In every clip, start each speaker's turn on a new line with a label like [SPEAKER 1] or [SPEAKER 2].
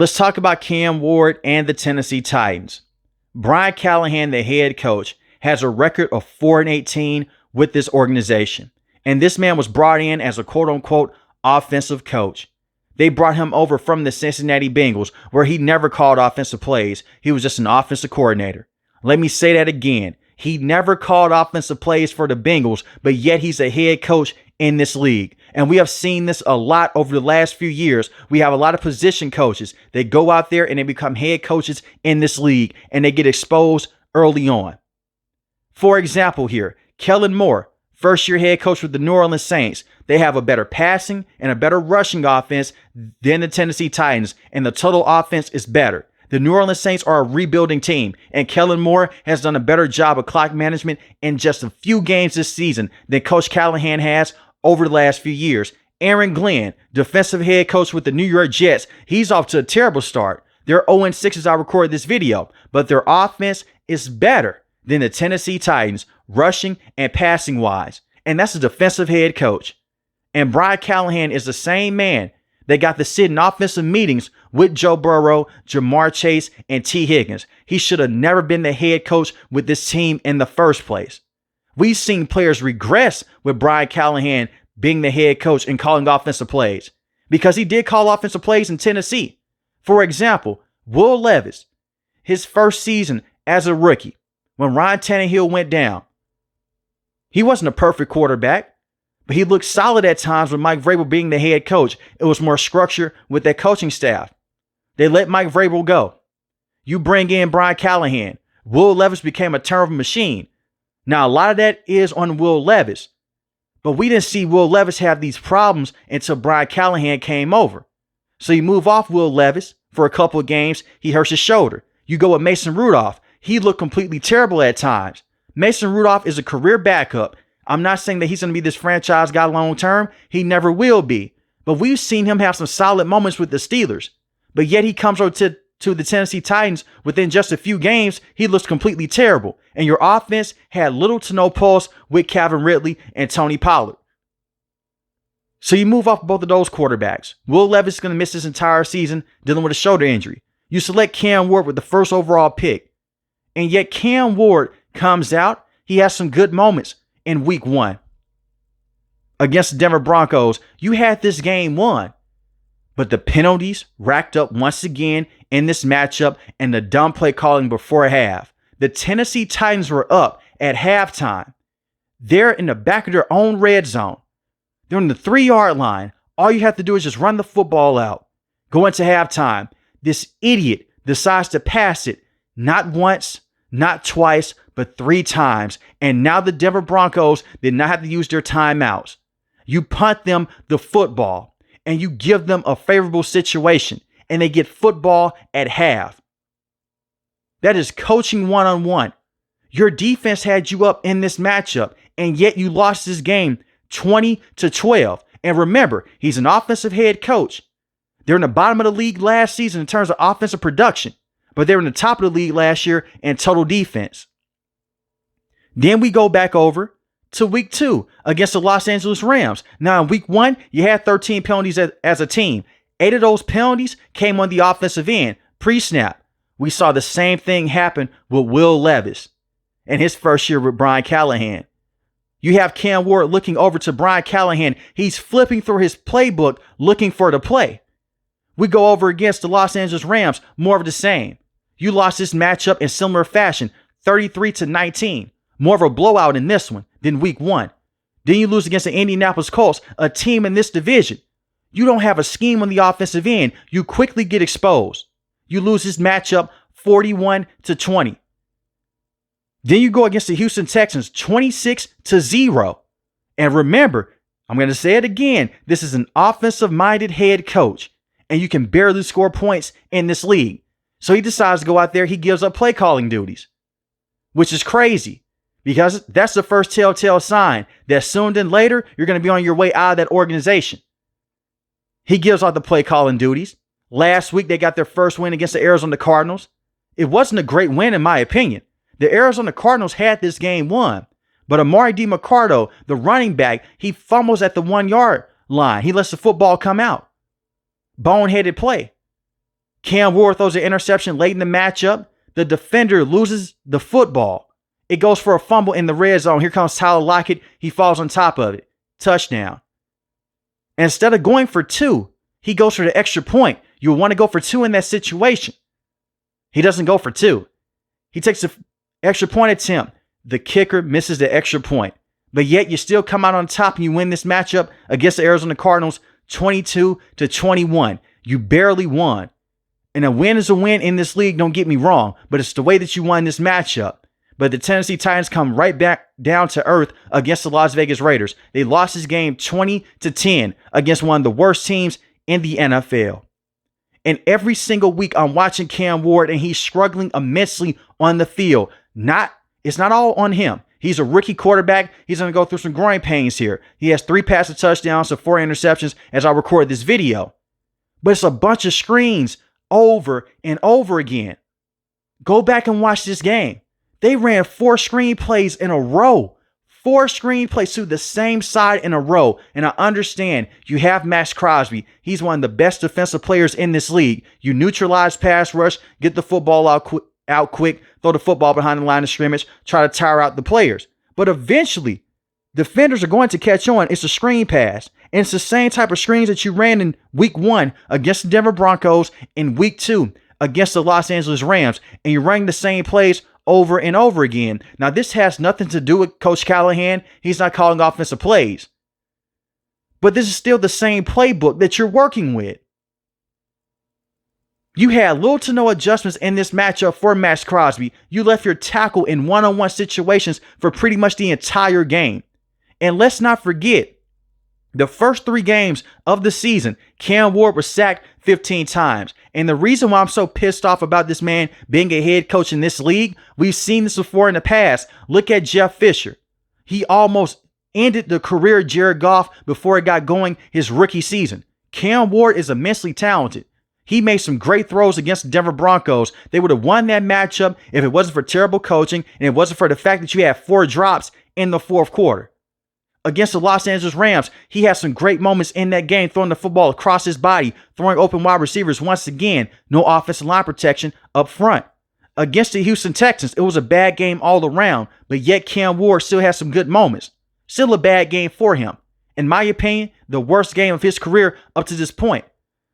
[SPEAKER 1] Let's talk about Cam Ward and the Tennessee Titans. Brian Callahan, the head coach, has a record of 4-18 with this organization. And this man was brought in as a quote-unquote offensive coach. They brought him over from the Cincinnati Bengals, where he never called offensive plays. He was just an offensive coordinator. Let me say that again. He never called offensive plays for the Bengals, but yet he's a head coach in this league. And we have seen this a lot over the last few years. We have a lot of position coaches. They go out there and they become head coaches in this league, and they get exposed early on. For example here, Kellen Moore, first-year head coach with the New Orleans Saints. They have a better passing and a better rushing offense than the Tennessee Titans, and the total offense is better. The New Orleans Saints are a rebuilding team, and Kellen Moore has done a better job of clock management in just a few games this season than Coach Callahan has over the last few years. Aaron Glenn, defensive head coach with the New York Jets, he's off to a terrible start. They're 0-6 as I record this video, but their offense is better than the Tennessee Titans, rushing and passing wise. And that's a defensive head coach. And Brian Callahan is the same man that got to sit in offensive meetings with Joe Burrow, Jamar Chase, and T. Higgins. He should have never been the head coach with this team in the first place. We've seen players regress with Brian Callahan being the head coach and calling offensive plays, because he did call offensive plays in Tennessee. For example, Will Levis, his first season as a rookie, when Ryan Tannehill went down, he wasn't a perfect quarterback, but he looked solid at times with Mike Vrabel being the head coach. It was more structure with that coaching staff. They let Mike Vrabel go. You bring in Brian Callahan. Will Levis became a turnover machine. Now, a lot of that is on Will Levis, but we didn't see Will Levis have these problems until Brian Callahan came over. So you move off Will Levis for a couple of games. He hurts his shoulder. You go with Mason Rudolph. He looked completely terrible at times. Mason Rudolph is a career backup. I'm not saying that he's going to be this franchise guy long term. He never will be. But we've seen him have some solid moments with the Steelers. But yet he comes over to the Tennessee Titans. Within just a few games, he looks completely terrible. And your offense had little to no pulse with Calvin Ridley and Tony Pollard. So you move off both of those quarterbacks. Will Levis is going to miss this entire season dealing with a shoulder injury. You select Cam Ward with the first overall pick. And yet Cam Ward comes out. He has some good moments in week 1 against the Denver Broncos. You had this game won, but the penalties racked up once again in this matchup and the dumb play calling before half. The Tennessee Titans were up at halftime. They're in the back of their own red zone. They're on the 3-yard line. All you have to do is just run the football out. Go into halftime. This idiot decides to pass it not once, not twice, but 3 times. And now the Denver Broncos did not have to use their timeouts. You punt them the football and you give them a favorable situation and they get football at half. That is coaching one-on-one. Your defense had you up in this matchup, and yet you lost this game 20-12. And remember, he's an offensive head coach. They're in the bottom of the league last season in terms of offensive production, but they were in the top of the league last year in total defense. Then we go back over to week 2 against the Los Angeles Rams. Now in week 1, you had 13 penalties as a team. 8 of those penalties came on the offensive end, pre-snap. We saw the same thing happen with Will Levis in his first year with Brian Callahan. You have Cam Ward looking over to Brian Callahan. He's flipping through his playbook looking for the play. We go over against the Los Angeles Rams, more of the same. You lost this matchup in similar fashion, 33-19. More of a blowout in this one than week 1. Then you lose against the Indianapolis Colts, a team in this division. You don't have a scheme on the offensive end. You quickly get exposed. You lose this matchup 41-20. Then you go against the Houston Texans 26-0. And remember, I'm going to say it again. This is an offensive-minded head coach, and you can barely score points in this league. So he decides to go out there. He gives up play calling duties, which is crazy because that's the first telltale sign that sooner than later, you're going to be on your way out of that organization. He gives out the play calling duties. Last week, they got their first win against the Arizona Cardinals. It wasn't a great win, in my opinion. The Arizona Cardinals had this game won, but Amari DiMercato, the running back, he fumbles at the 1-yard line. He lets the football come out. Boneheaded play. Cam Ward throws an interception late in the matchup. The defender loses the football. It goes for a fumble in the red zone. Here comes Tyler Lockett. He falls on top of it. Touchdown. And instead of going for 2, he goes for the extra point. You want to go for 2 in that situation. He doesn't go for 2. He takes the extra point attempt. The kicker misses the extra point. But yet you still come out on top and you win this matchup against the Arizona Cardinals 22-21. You barely won. And a win is a win in this league, don't get me wrong, but it's the way that you won this matchup. But the Tennessee Titans come right back down to earth against the Las Vegas Raiders. They lost this game 20-10 against one of the worst teams in the NFL. And every single week I'm watching Cam Ward and he's struggling immensely on the field. It's not all on him. He's a rookie quarterback. He's going to go through some growing pains here. He has 3 passing touchdowns and 4 interceptions as I record this video. But it's a bunch of screens over and over again. Go back and watch this game. They ran 4 screen plays in a row. 4 screen plays to the same side in a row. And I understand you have Max Crosby. He's one of the best defensive players in this league. You neutralize pass rush, get the football out quick, throw the football behind the line of scrimmage, try to tire out the players. But eventually, defenders are going to catch on. It's a screen pass. And it's the same type of screens that you ran in week 1 against the Denver Broncos, in week 2 against the Los Angeles Rams. And you're running the same plays over and over again. Now, this has nothing to do with Coach Callahan. He's not calling offensive plays. But this is still the same playbook that you're working with. You had little to no adjustments in this matchup for Max Crosby. You left your tackle in one-on-one situations for pretty much the entire game. And let's not forget, the first 3 games of the season, Cam Ward was sacked 15 times. And the reason why I'm so pissed off about this man being a head coach in this league, we've seen this before in the past. Look at Jeff Fisher. He almost ended the career of Jared Goff before it got going his rookie season. Cam Ward is immensely talented. He made some great throws against the Denver Broncos. They would have won that matchup if it wasn't for terrible coaching and it wasn't for the fact that you had 4 drops in the fourth quarter. Against the Los Angeles Rams, he had some great moments in that game, throwing the football across his body, throwing open wide receivers once again. No offensive line protection up front. Against the Houston Texans, it was a bad game all around, but yet Cam Ward still has some good moments. Still a bad game for him. In my opinion, the worst game of his career up to this point.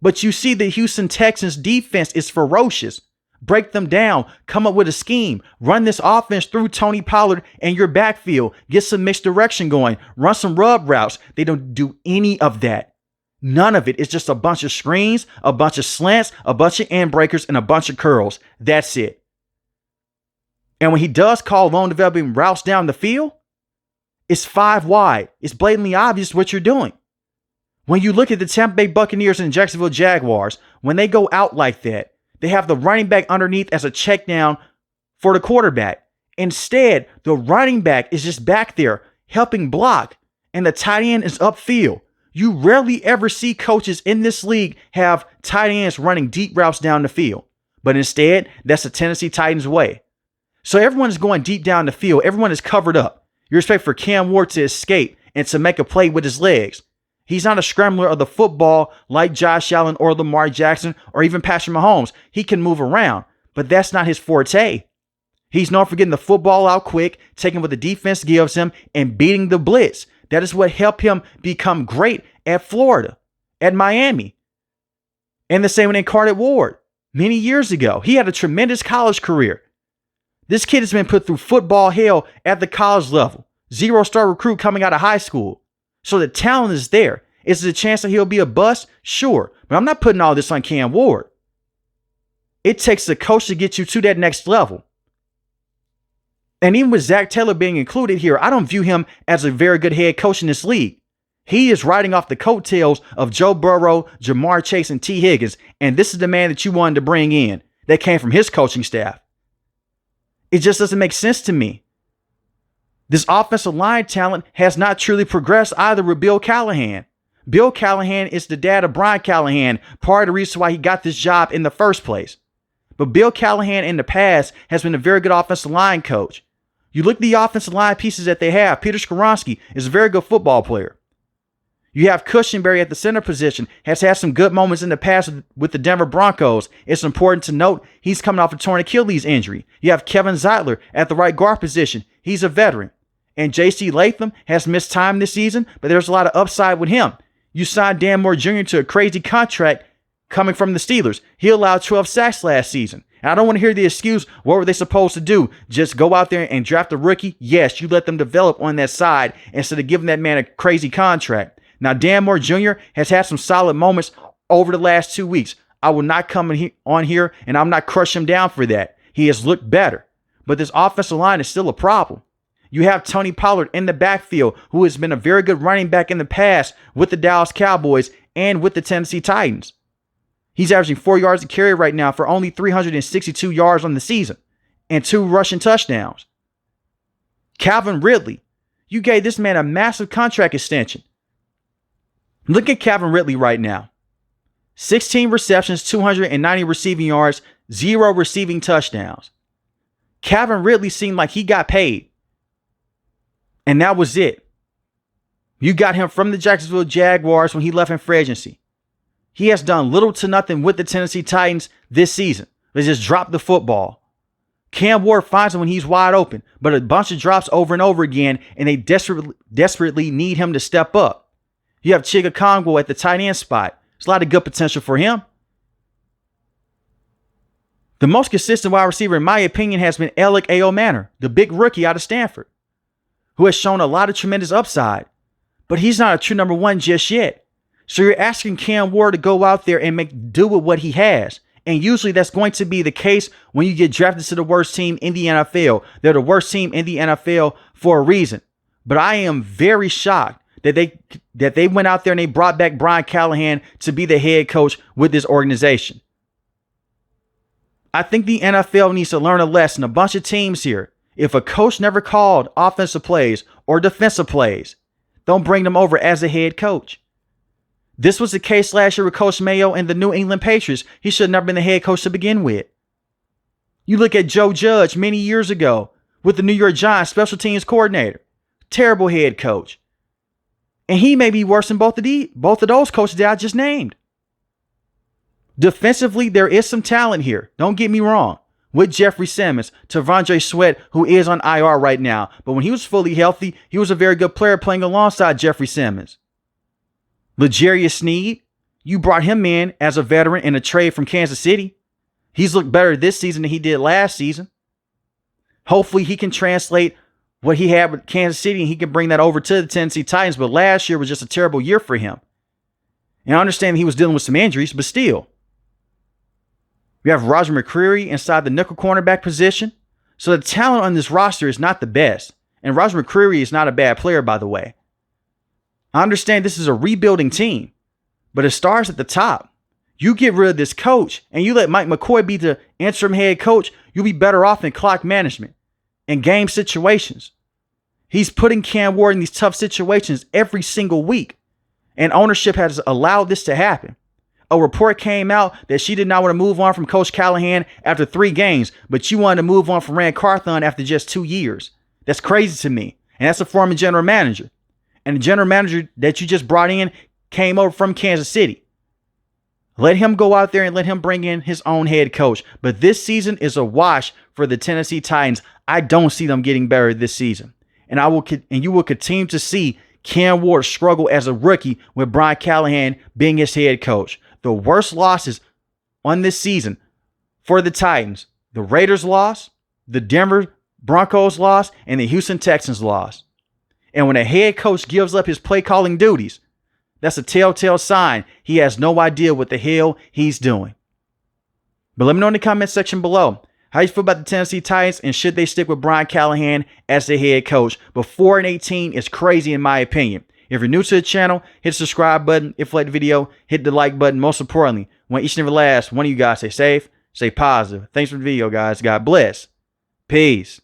[SPEAKER 1] But you see the Houston Texans defense is ferocious. Break them down, come up with a scheme, run this offense through Tony Pollard and your backfield, get some mixed direction going, run some rub routes. They don't do any of that. None of it. It's just a bunch of screens, a bunch of slants, a bunch of end breakers, and a bunch of curls. That's it. And when he does call lone developing routes down the field, it's 5 wide. It's blatantly obvious what you're doing. When you look at the Tampa Bay Buccaneers and Jacksonville Jaguars, when they go out like that, they have the running back underneath as a check down for the quarterback. Instead, the running back is just back there helping block, and the tight end is upfield. You rarely ever see coaches in this league have tight ends running deep routes down the field. But instead, that's the Tennessee Titans way. So everyone is going deep down the field. Everyone is covered up. You expect for Cam Ward to escape and to make a play with his legs. He's not a scrambler of the football like Josh Allen or Lamar Jackson or even Patrick Mahomes. He can move around, but that's not his forte. He's known for getting the football out quick, taking what the defense gives him, and beating the blitz. That is what helped him become great at Florida, at Miami. And the same with Cardinals Ward many years ago. He had a tremendous college career. This kid has been put through football hell at the college level. 0-star recruit coming out of high school. So the talent is there. Is there a chance that he'll be a bust? Sure. But I'm not putting all this on Cam Ward. It takes a coach to get you to that next level. And even with Zach Taylor being included here, I don't view him as a very good head coach in this league. He is riding off the coattails of Joe Burrow, Jamar Chase, and T. Higgins. And this is the man that you wanted to bring in that came from his coaching staff. It just doesn't make sense to me. This offensive line talent has not truly progressed either with Bill Callahan. Bill Callahan is the dad of Brian Callahan, part of the reason why he got this job in the first place. But Bill Callahan in the past has been a very good offensive line coach. You look at the offensive line pieces that they have. Peter Skoronski is a very good football player. You have Cushenberry at the center position, has had some good moments in the past with the Denver Broncos. It's important to note he's coming off a torn Achilles injury. You have Kevin Zeitler at the right guard position. He's a veteran. And J.C. Latham has missed time this season, but there's a lot of upside with him. You signed Dan Moore Jr. to a crazy contract coming from the Steelers. He allowed 12 sacks last season. And I don't want to hear the excuse, what were they supposed to do? Just go out there and draft a rookie? Yes, you let them develop on that side instead of giving that man a crazy contract. Now, Dan Moore Jr. has had some solid moments over the last 2 weeks. I will not come on here and I'm not crushing him down for that. He has looked better. But this offensive line is still a problem. You have Tony Pollard in the backfield, who has been a very good running back in the past with the Dallas Cowboys and with the Tennessee Titans. He's averaging 4 yards a carry right now for only 362 yards on the season and 2 rushing touchdowns. Calvin Ridley, you gave this man a massive contract extension. Look at Calvin Ridley right now. 16 receptions, 290 receiving yards, 0 receiving touchdowns. Calvin Ridley seemed like he got paid. And that was it. You got him from the Jacksonville Jaguars when he left in free agency. He has done little to nothing with the Tennessee Titans this season. They just dropped the football. Cam Ward finds him when he's wide open, but a bunch of drops over and over again, and they desperately need him to step up. You have Chiga Congo at the tight end spot. There's a lot of good potential for him. The most consistent wide receiver, in my opinion, has been Alec Manor, the big rookie out of Stanford, who has shown a lot of tremendous upside. But he's not a true number one just yet. So you're asking Cam Ward to go out there and make do with what he has. And usually that's going to be the case when you get drafted to the worst team in the NFL. They're the worst team in the NFL for a reason. But I am very shocked that they went out there and they brought back Brian Callahan to be the head coach with this organization. I think the NFL needs to learn a lesson. A bunch of teams here. If a coach never called offensive plays or defensive plays, don't bring them over as a head coach. This was the case last year with Coach Mayo and the New England Patriots. He should have never been the head coach to begin with. You look at Joe Judge many years ago with the New York Giants special teams coordinator. Terrible head coach. And he may be worse than both of those coaches that I just named. Defensively, there is some talent here. Don't get me wrong. With Jeffrey Simmons, Tavondre Sweat, who is on IR right now. But when he was fully healthy, he was a very good player playing alongside Jeffrey Simmons. L'Jarius Sneed, you brought him in as a veteran in a trade from Kansas City. He's looked better this season than he did last season. Hopefully he can translate what he had with Kansas City and he can bring that over to the Tennessee Titans. But last year was just a terrible year for him. And I understand he was dealing with some injuries, but still. We have Roger McCreary inside the nickel cornerback position. So the talent on this roster is not the best. And Roger McCreary is not a bad player, by the way. I understand this is a rebuilding team, but it starts at the top. You get rid of this coach and you let Mike McCoy be the interim head coach, you'll be better off in clock management and game situations. He's putting Cam Ward in these tough situations every single week, and ownership has allowed this to happen. A report came out that she did not want to move on from Coach Callahan after 3 games, but you wanted to move on from Rand Carthon after just 2 years. That's crazy to me, and that's a former general manager. And the general manager that you just brought in came over from Kansas City. Let him go out there and let him bring in his own head coach. But this season is a wash for the Tennessee Titans. I don't see them getting better this season. And you will continue to see Cam Ward struggle as a rookie with Brian Callahan being his head coach. The worst losses on this season for the Titans: the Raiders loss, the Denver Broncos loss, and the Houston Texans loss. And when a head coach gives up his play calling duties, that's a telltale sign he has no idea what the hell he's doing. But let me know in the comment section below how you feel about the Tennessee Titans and should they stick with Brian Callahan as the head coach. But 4-18 is crazy in my opinion. If you're new to the channel, hit the subscribe button. If you like the video, hit the like button. Most importantly, want each and every last one of you guys stay safe, stay positive. Thanks for the video, guys. God bless. Peace.